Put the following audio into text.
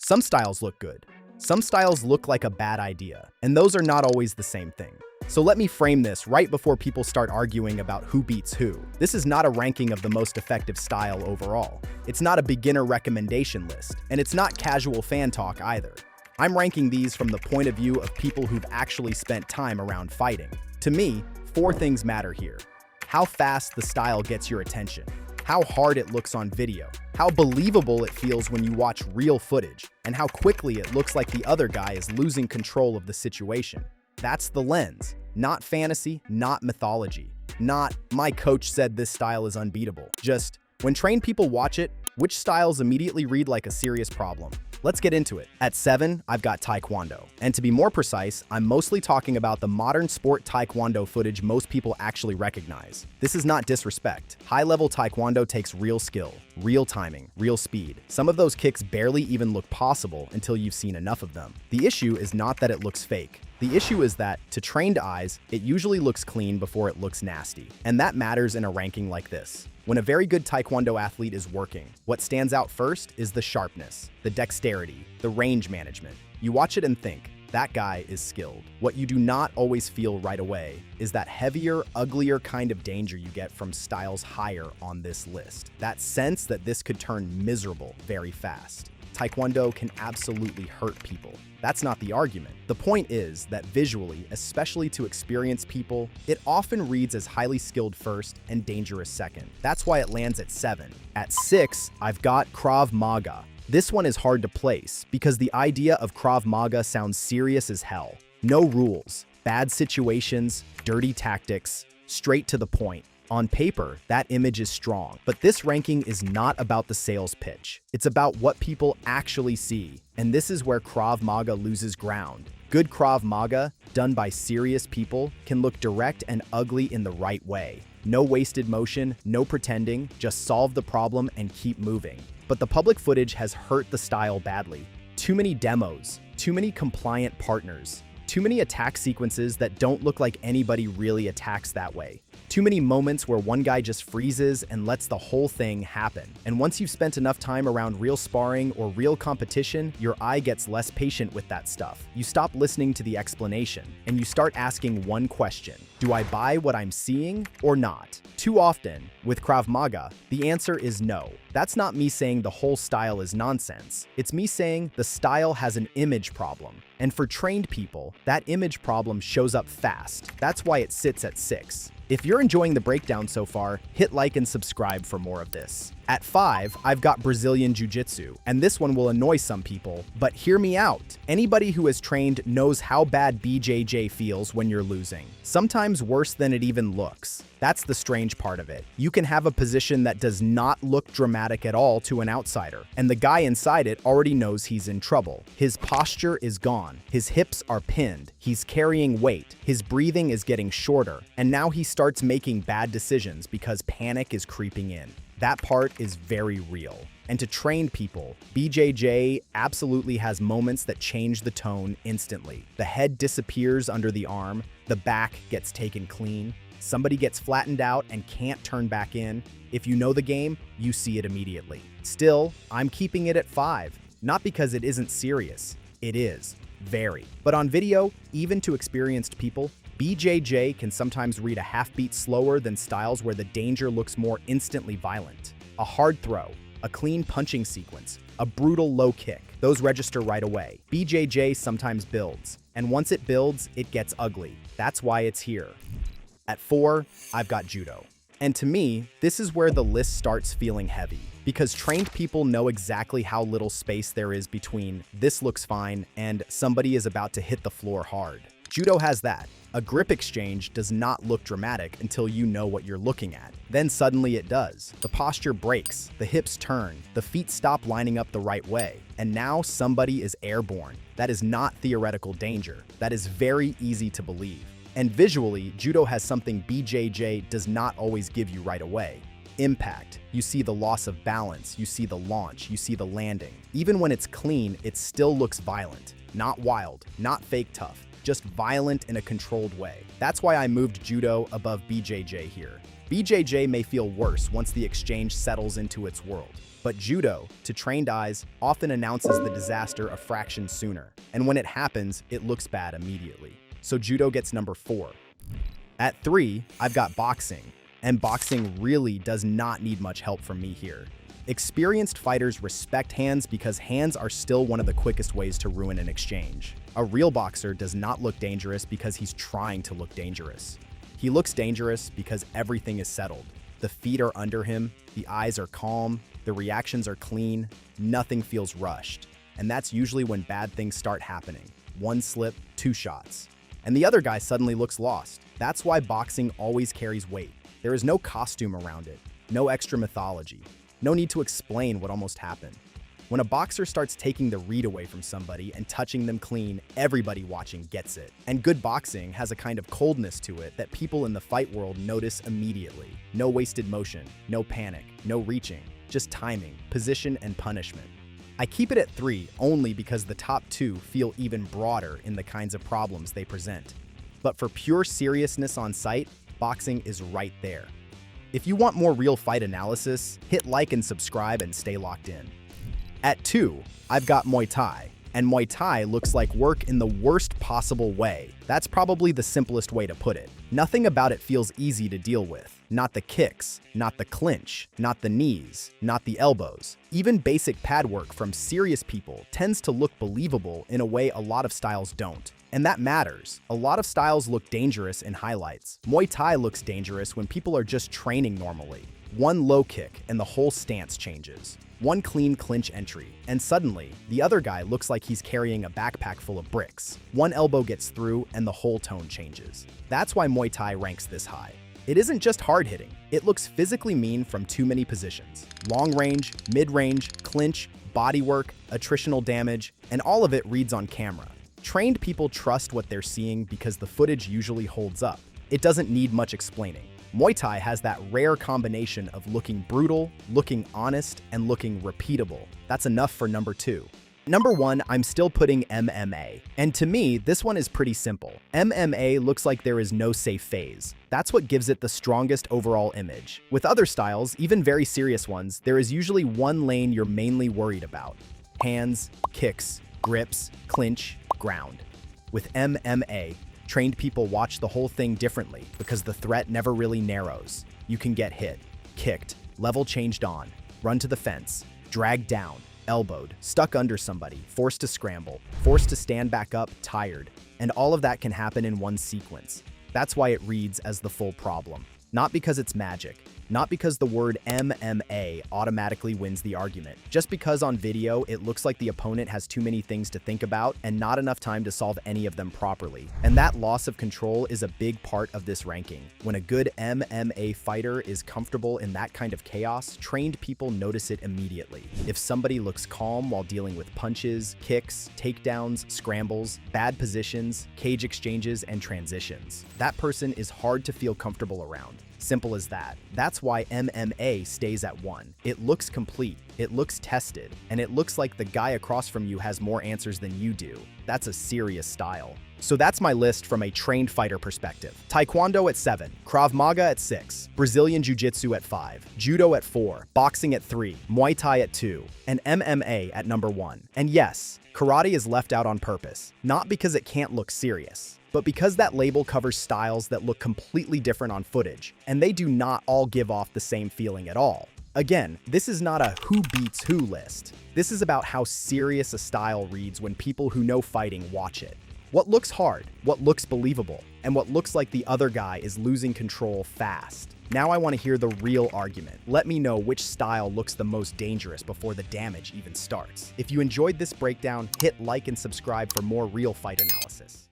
Some styles look good. Some styles look like a bad idea, and those are not always the same thing. So let me frame this right before people start arguing about who beats who. This is not a ranking of the most effective style overall. It's not a beginner recommendation list, and it's not casual fan talk either. I'm ranking these from the point of view of people who've actually spent time around fighting. To me, 4 things matter here. How fast the style gets your attention, how hard it looks on video, how believable it feels when you watch real footage, and how quickly it looks like the other guy is losing control of the situation. That's the lens. Not fantasy, not mythology. Not, my coach said this style is unbeatable. Just, when trained people watch it, which styles immediately read like a serious problem? Let's get into it. At 7, I've got Taekwondo. And to be more precise, I'm mostly talking about the modern sport Taekwondo footage most people actually recognize. This is not disrespect. High-level Taekwondo takes real skill, real timing, real speed. Some of those kicks barely even look possible until you've seen enough of them. The issue is not that it looks fake. The issue is that, to trained eyes, it usually looks clean before it looks nasty. And that matters in a ranking like this. When a very good Taekwondo athlete is working, what stands out first is the sharpness, the dexterity, the range management. You watch it and think, that guy is skilled. What you do not always feel right away is that heavier, uglier kind of danger you get from styles higher on this list. That sense that this could turn miserable very fast. Taekwondo can absolutely hurt people. That's not the argument. The point is that visually, especially to experienced people, it often reads as highly skilled first and dangerous second. That's why it lands at 7. At 6, I've got Krav Maga. This one is hard to place because the idea of Krav Maga sounds serious as hell. No rules, bad situations, dirty tactics, straight to the point. On paper, that image is strong, but this ranking is not about the sales pitch. It's about what people actually see, and this is where Krav Maga loses ground. Good Krav Maga, done by serious people, can look direct and ugly in the right way. No wasted motion, no pretending, just solve the problem and keep moving. But the public footage has hurt the style badly. Too many demos, too many compliant partners, too many attack sequences that don't look like anybody really attacks that way. Too many moments where one guy just freezes and lets the whole thing happen. And once you've spent enough time around real sparring or real competition, your eye gets less patient with that stuff. You stop listening to the explanation, and you start asking one question. Do I buy what I'm seeing or not? Too often, with Krav Maga, the answer is no. That's not me saying the whole style is nonsense. It's me saying the style has an image problem. And for trained people, that image problem shows up fast. That's why it sits at 6. If you're enjoying the breakdown so far, hit like and subscribe for more of this. At 5, I've got Brazilian Jiu-Jitsu, and this one will annoy some people, but hear me out. Anybody who has trained knows how bad BJJ feels when you're losing. Sometimes worse than it even looks. That's the strange part of it. You can have a position that does not look dramatic at all to an outsider, and the guy inside it already knows he's in trouble. His posture is gone. His hips are pinned. He's carrying weight. His breathing is getting shorter, and now he starts making bad decisions because panic is creeping in. That part is very real. And to trained people, BJJ absolutely has moments that change the tone instantly. The head disappears under the arm, the back gets taken clean, somebody gets flattened out and can't turn back in. If you know the game, you see it immediately. Still, I'm keeping it at 5, not because it isn't serious. It is, very. But on video, even to experienced people, BJJ can sometimes read a half beat slower than styles where the danger looks more instantly violent. A hard throw, a clean punching sequence, a brutal low kick, those register right away. BJJ sometimes builds, and once it builds, it gets ugly. That's why it's here. At 4, I've got Judo. And to me, this is where the list starts feeling heavy, because trained people know exactly how little space there is between "this looks fine" and "somebody is about to hit the floor hard." Judo has that. A grip exchange does not look dramatic until you know what you're looking at. Then suddenly it does. The posture breaks, the hips turn, the feet stop lining up the right way, and now somebody is airborne. That is not theoretical danger. That is very easy to believe. And visually, Judo has something BJJ does not always give you right away. Impact. You see the loss of balance, you see the launch, you see the landing. Even when it's clean, it still looks violent. Not wild, not fake tough. just violent in a controlled way. That's why I moved Judo above BJJ here. BJJ may feel worse once the exchange settles into its world, but Judo, to trained eyes, often announces the disaster a fraction sooner, and when it happens, it looks bad immediately. So Judo gets number 4. At 3, I've got boxing, and boxing really does not need much help from me here. Experienced fighters respect hands because hands are still one of the quickest ways to ruin an exchange. A real boxer does not look dangerous because he's trying to look dangerous. He looks dangerous because everything is settled. The feet are under him, the eyes are calm, the reactions are clean, nothing feels rushed. And that's usually when bad things start happening. 1 slip, 2 shots. And the other guy suddenly looks lost. That's why boxing always carries weight. There is no costume around it, no extra mythology, no need to explain what almost happened. When a boxer starts taking the read away from somebody and touching them clean, everybody watching gets it. And good boxing has a kind of coldness to it that people in the fight world notice immediately. No wasted motion, no panic, no reaching, just timing, position, and punishment. I keep it at 3 only because the top 2 feel even broader in the kinds of problems they present. But for pure seriousness on site, boxing is right there. If you want more real fight analysis, hit like and subscribe and stay locked in. At 2, I've got Muay Thai, and Muay Thai looks like work in the worst possible way. That's probably the simplest way to put it. Nothing about it feels easy to deal with. Not the kicks, not the clinch, not the knees, not the elbows. Even basic pad work from serious people tends to look believable in a way a lot of styles don't. And that matters. A lot of styles look dangerous in highlights. Muay Thai looks dangerous when people are just training normally. 1 low kick and the whole stance changes. 1 clean clinch entry, and suddenly, the other guy looks like he's carrying a backpack full of bricks. 1 elbow gets through and the whole tone changes. That's why Muay Thai ranks this high. It isn't just hard-hitting. It looks physically mean from too many positions. Long range, mid-range, clinch, bodywork, attritional damage, and all of it reads on camera. Trained people trust what they're seeing because the footage usually holds up. It doesn't need much explaining. Muay Thai has that rare combination of looking brutal, looking honest, and looking repeatable. That's enough for number 2. Number 1, I'm still putting MMA. And to me, this one is pretty simple. MMA looks like there is no safe phase. That's what gives it the strongest overall image. With other styles, even very serious ones, there is usually 1 lane you're mainly worried about. Hands, kicks, grips, clinch, ground. With MMA, trained people watch the whole thing differently because the threat never really narrows. You can get hit, kicked, level changed on, run to the fence, dragged down, elbowed, stuck under somebody, forced to scramble, forced to stand back up, tired. And all of that can happen in 1 sequence. That's why it reads as the full problem. Not because it's magic, not because the word MMA automatically wins the argument, just because on video it looks like the opponent has too many things to think about and not enough time to solve any of them properly. And that loss of control is a big part of this ranking. When a good MMA fighter is comfortable in that kind of chaos, trained people notice it immediately. If somebody looks calm while dealing with punches, kicks, takedowns, scrambles, bad positions, cage exchanges, and transitions, that person is hard to feel comfortable around. Simple as that. That's why MMA stays at 1. It looks complete, it looks tested, and it looks like the guy across from you has more answers than you do. That's a serious style. So that's my list from a trained fighter perspective. Taekwondo at 7, Krav Maga at 6, Brazilian Jiu-Jitsu at 5, Judo at 4, boxing at 3, Muay Thai at 2, and MMA at number 1. And yes, karate is left out on purpose, not because it can't look serious, but because that label covers styles that look completely different on footage, and they do not all give off the same feeling at all. Again, this is not a who beats who list. This is about how serious a style reads when people who know fighting watch it. What looks hard, what looks believable, and what looks like the other guy is losing control fast. Now I want to hear the real argument. Let me know which style looks the most dangerous before the damage even starts. If you enjoyed this breakdown, hit like and subscribe for more real fight analysis.